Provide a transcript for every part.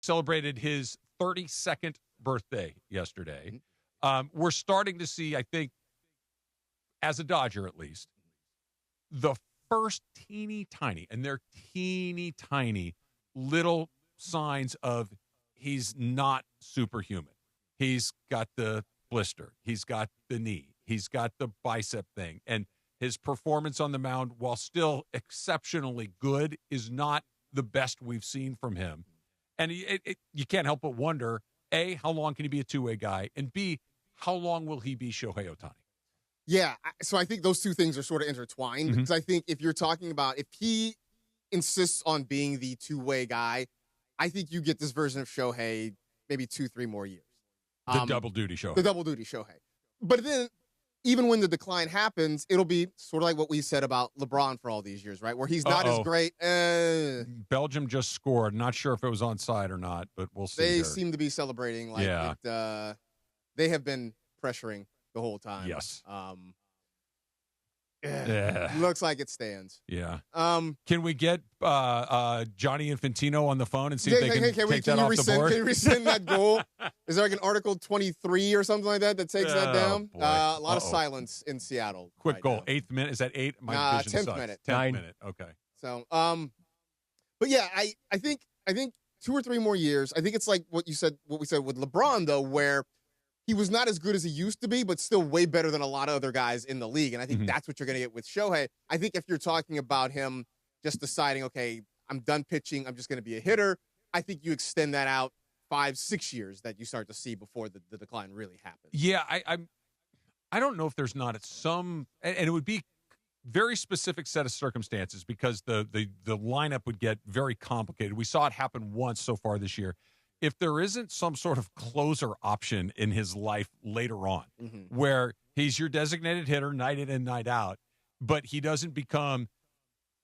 celebrated his 32nd birthday yesterday. We're starting to see, I think, as a Dodger at least, the first teeny tiny, and they're teeny tiny little signs of he's not superhuman. He's got the blister. He's got the knee. He's got the bicep thing. And his performance on the mound, while still exceptionally good, is not the best we've seen from him. And you can't help but wonder, A, how long can he be a two-way guy? And B, how long will he be Shohei Ohtani? Yeah, so I think those two things are sort of intertwined. Because I think if you're talking about, if he insists on being the two-way guy, I think you get this version of Shohei maybe 2-3 more years. The double duty Shohei. The double duty Shohei. But then, even when the decline happens, it'll be sort of like what we said about LeBron for all these years, right? Where he's not as great. Belgium just scored. Not sure if it was onside or not, but we'll see. They seem to be celebrating like they have been pressuring the whole time. Yes. Looks like it stands. Yeah. Can we get Johnny Infantino on the phone and see if they can take that off the board? Can you rescind that goal? Is there like an Article 23 or something like that takes that down? A lot of silence in Seattle. Quick goal. 8th minute. Is that 8? 10th minute. 10th minute. Okay. So, but yeah, I think 2 or 3 more years. I think it's like what we said with LeBron though, where he was not as good as he used to be, but still way better than a lot of other guys in the league. And I think that's what you're going to get with Shohei. I think if you're talking about him just deciding, okay, I'm done pitching, I'm just going to be a hitter, I think you extend that out 5-6 years that you start to see before the decline really happens. Yeah, I don't know if there's not some, and it would be very specific set of circumstances because the lineup would get very complicated. We saw it happen once so far this year. If there isn't some sort of closer option in his life later on, where he's your designated hitter night in and night out, but he doesn't become,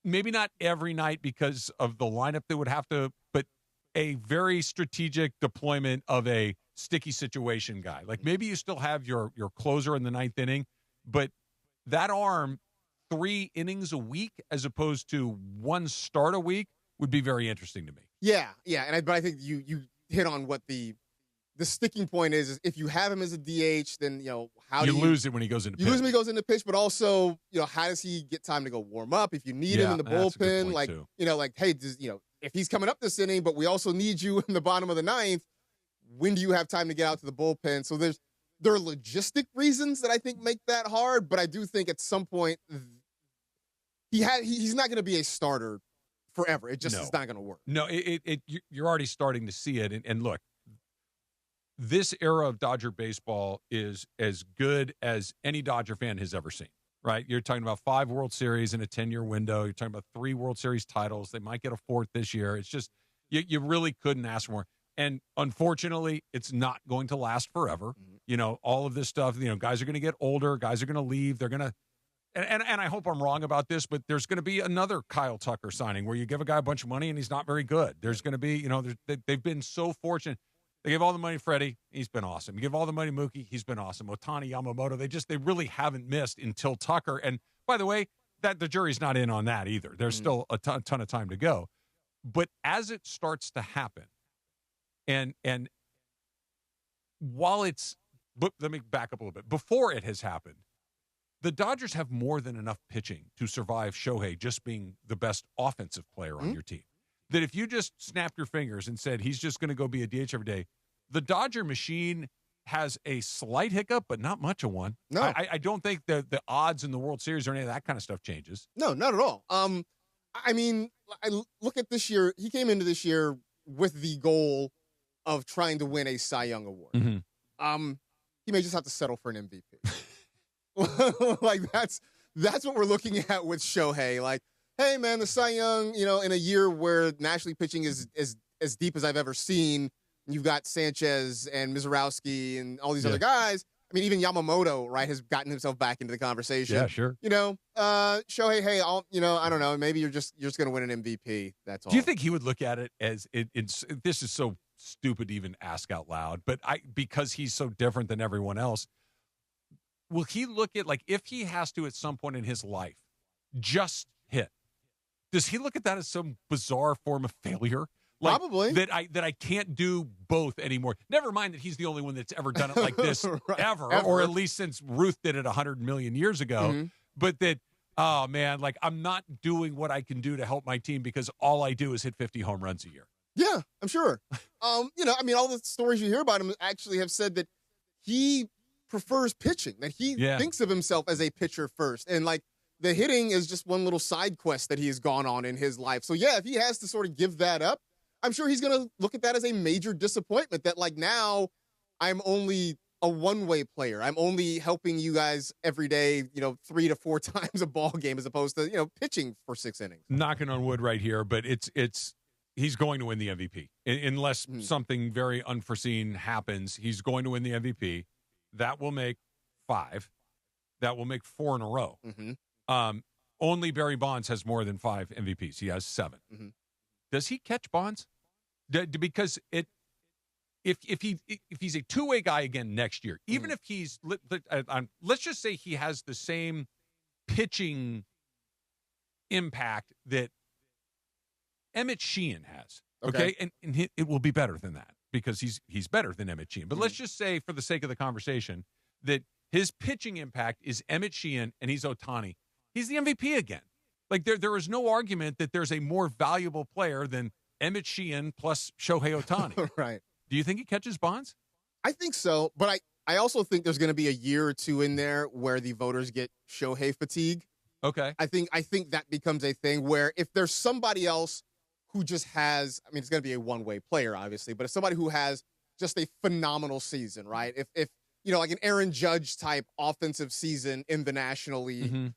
maybe not every night because of the lineup that would have to, but a very strategic deployment of a sticky situation guy. Like maybe you still have your closer in the 9th inning, but that arm 3 innings a week as opposed to 1 start a week would be very interesting to me. Yeah. But I think you hit on what the sticking point is if you have him as a DH, then how do you lose it when he goes into pitch. You lose him when he goes into pitch, but also how does he get time to go warm up if you need him in the bullpen? Like too. Like hey, if he's coming up this inning, but we also need you in the bottom of the 9th. When do you have time to get out to the bullpen? So there are logistic reasons that I think make that hard, but I do think at some point he's not going to be a starter forever. It just is not going to work. No, you're already starting to see it. And look, this era of Dodger baseball is as good as any Dodger fan has ever seen, right? You're talking about 5 World Series in a 10-year window. You're talking about 3 World Series titles. They might get a 4th this year. It's just, you really couldn't ask for more. And unfortunately, it's not going to last forever. All of this stuff, guys are going to get older. Guys are going to leave. They're going to, and I hope I'm wrong about this, but there's going to be another Kyle Tucker signing where you give a guy a bunch of money and he's not very good. There's going to be, they've been so fortunate. They gave all the money to Freddie. He's been awesome. You give all the money to Mookie. He's been awesome. Ohtani, Yamamoto, they really haven't missed until Tucker. And by the way, that the jury's not in on that either. There's still a ton of time to go. But as it starts to happen, and while let me back up a little bit. Before it has happened, the Dodgers have more than enough pitching to survive Shohei just being the best offensive player on your team. That if you just snapped your fingers and said he's just going to go be a DH every day, the Dodger machine has a slight hiccup, but not much of one. No. I don't think the odds in the World Series or any of that kind of stuff changes. No, not at all. I mean, I look at this year. He came into this year with the goal of trying to win a Cy Young award. He may just have to settle for an MVP. Like that's what we're looking at with Shohei. Like, hey man, the Cy Young, in a year where National League pitching is as deep as I've ever seen, you've got Sanchez and Mizorowski and all these other guys. I mean, even Yamamoto, right, has gotten himself back into the conversation. Yeah, sure. Shohei, hey, I don't know, maybe you're just going to win an MVP. That's all. Do you think he would look at it as this is so stupid to even ask out loud, but because he's so different than everyone else, will he look at, like, if he has to at some point in his life just hit, does he look at that as some bizarre form of failure? Like, Probably. that I can't do both anymore. Never mind that he's the only one that's ever done it like this Right. ever, or at least since Ruth did it 100 million years ago. Mm-hmm. But that, oh man, like I'm not doing what I can do to help my team because all I do is hit 50 home runs a year. Yeah, I'm sure. All the stories you hear about him actually have said that he prefers pitching, that he thinks of himself as a pitcher first. And like the hitting is just one little side quest that he has gone on in his life. So yeah, if he has to sort of give that up, I'm sure he's going to look at that as a major disappointment that like now I'm only a one-way player. I'm only helping you guys every day, 3 to 4 times a ball game as opposed to, pitching for 6 innings. Knocking on wood right here, but he's going to win the MVP unless something very unforeseen happens. He's going to win the MVP. That will make 5. That will make 4 in a row. Mm-hmm. Only Barry Bonds has more than 5 MVPs. He has 7. Mm-hmm. Does he catch Bonds? Because if he's a two-way guy again next year, even if he's let's just say he has the same pitching impact that Emmett Sheehan has, okay? And it will be better than that because he's better than Emmett Sheehan. But let's just say, for the sake of the conversation, that his pitching impact is Emmett Sheehan and he's Ohtani. He's the MVP again. Like there is no argument that there's a more valuable player than Emmett Sheehan plus Shohei Ohtani. Right. Do you think he catches Bonds? I think so, but I also think there's going to be a year or two in there where the voters get Shohei fatigue. Okay. I think that becomes a thing where if there's somebody else who just has, I mean, it's going to be a one-way player, obviously, but if somebody who has just a phenomenal season, right? If like an Aaron Judge type offensive season in the National League,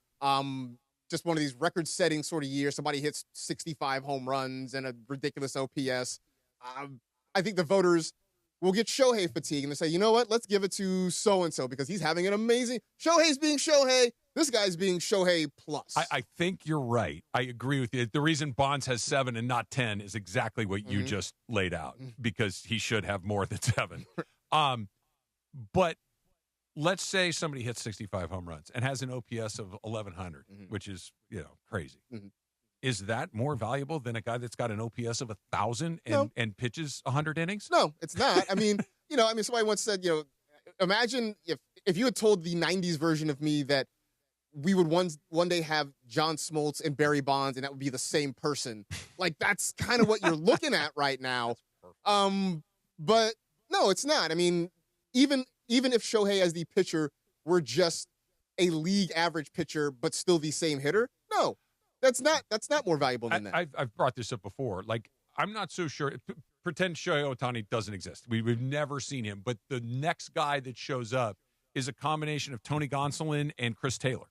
just one of these record-setting sort of years, somebody hits 65 home runs and a ridiculous OPS, I think the voters will get Shohei fatigue and they say, you know what, let's give it to so-and-so because he's having an amazing, Shohei's being Shohei, this guy's being Shohei plus. I think you're right. I agree with you. The reason Bonds has 7 and not 10 is exactly what you just laid out because he should have more than 7. But let's say somebody hits 65 home runs and has an OPS of 1,100, which is, crazy. Is that more valuable than a guy that's got an OPS of 1,000 and pitches 100 innings? No, it's not. I mean, somebody once said, imagine if you had told the 90s version of me that we would one day have John Smoltz and Barry Bonds and that would be the same person. Like, that's kind of what you're looking at right now. But no, it's not. I mean, even if Shohei as the pitcher were just a league average pitcher but still the same hitter, no. That's not more valuable than that. I've brought this up before. Like, I'm not so sure. Pretend Shohei Ohtani doesn't exist. We've never seen him. But the next guy that shows up is a combination of Tony Gonsolin and Chris Taylor.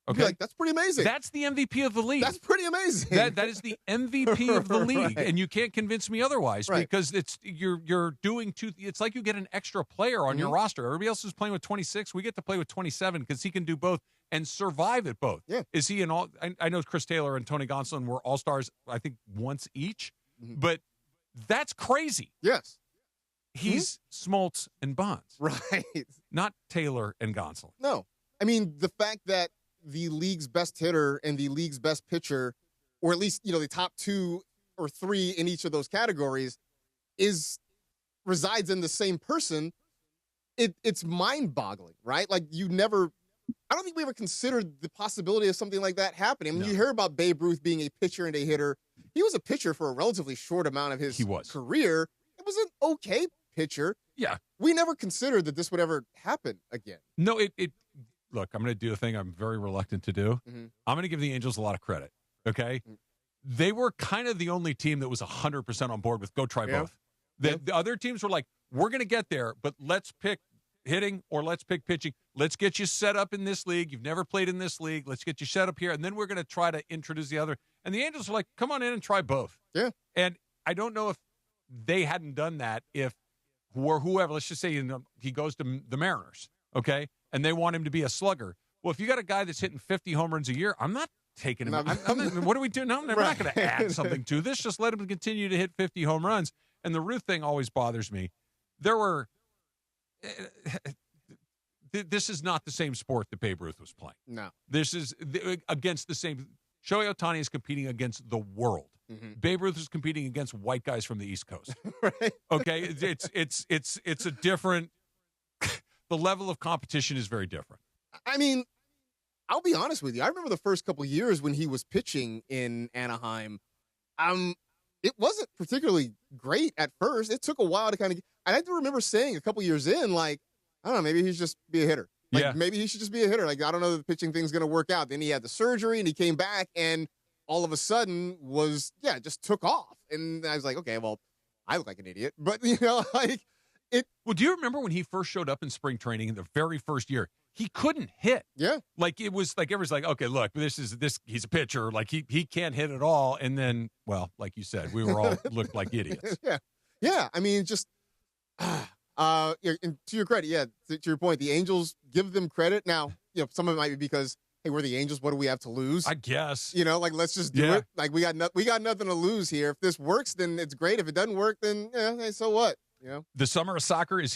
Okay, that's pretty amazing. That's the MVP of the league. That's pretty amazing. That is the MVP of the league, Right. And you can't convince me otherwise because you're doing it's like you get an extra player on your roster. Everybody else is playing with 26. We get to play with 27 because he can do both and survive at both. Yeah. Is he all? I know Chris Taylor and Tony Gonsolin were all stars. I think once each, but that's crazy. Yes. He's Smoltz and Bonds, Right. not Taylor and Gonsolin. No. I mean, the fact that the league's best hitter and the league's best pitcher, or at least, the top 2 or 3 in each of those categories resides in the same person. It's mind-boggling, right? Like I don't think we ever considered the possibility of something like that happening. I mean, you hear about Babe Ruth being a pitcher and a hitter. He was a pitcher for a relatively short amount of his career. It was an okay pitcher. Yeah. We never considered that this would ever happen again. No, look, I'm going to do a thing I'm very reluctant to do. I'm going to give the Angels a lot of credit, okay? They were kind of the only team that was 100% on board with go try both. The other teams were like, we're going to get there, but let's pick hitting or let's pick pitching. Let's get you set up in this league. You've never played in this league. Let's get you set up here, and then we're going to try to introduce the other. And the Angels were like, come on in and try both. Yeah. And I don't know if they hadn't done that or whoever, let's just say he goes to the Mariners, okay? And they want him to be a slugger. Well, if you got a guy that's hitting 50 home runs a year, I'm not taking him. What do we do? No, I'm not going to add something to this. Just let him continue to hit 50 home runs. And the Ruth thing always bothers me. This is not the same sport that Babe Ruth was playing. No. This is against the same. Shohei Ohtani is competing against the world. Babe Ruth was competing against white guys from the East Coast. Right. Okay, it's a different. The level of competition is very different. I mean, I'll be honest with you. I remember the first couple of years when he was pitching in Anaheim. It wasn't particularly great at first. It took a while to kind of. I do remember saying a couple years in, like, I don't know, maybe he should just be a hitter. Like, maybe he should just be a hitter. Like, I don't know if the pitching thing's going to work out. Then he had the surgery and he came back and all of a sudden just took off. And I was like, okay, well, I look like an idiot. But, like it. Well, do you remember when he first showed up in spring training in the very first year? He couldn't hit. Yeah. Like, it was like, everyone's like, okay, look, he's a pitcher. Like, he can't hit at all. And then, well, like you said, we were all looked like idiots. Yeah. Yeah. I mean, just. And to your credit, to your point, the Angels, give them credit. Now, some of it might be because, hey, we're the Angels. What do we have to lose? I guess. Like, let's just do it. Like, we got nothing to lose here. If this works, then it's great. If it doesn't work, then hey, so what? The summer of soccer is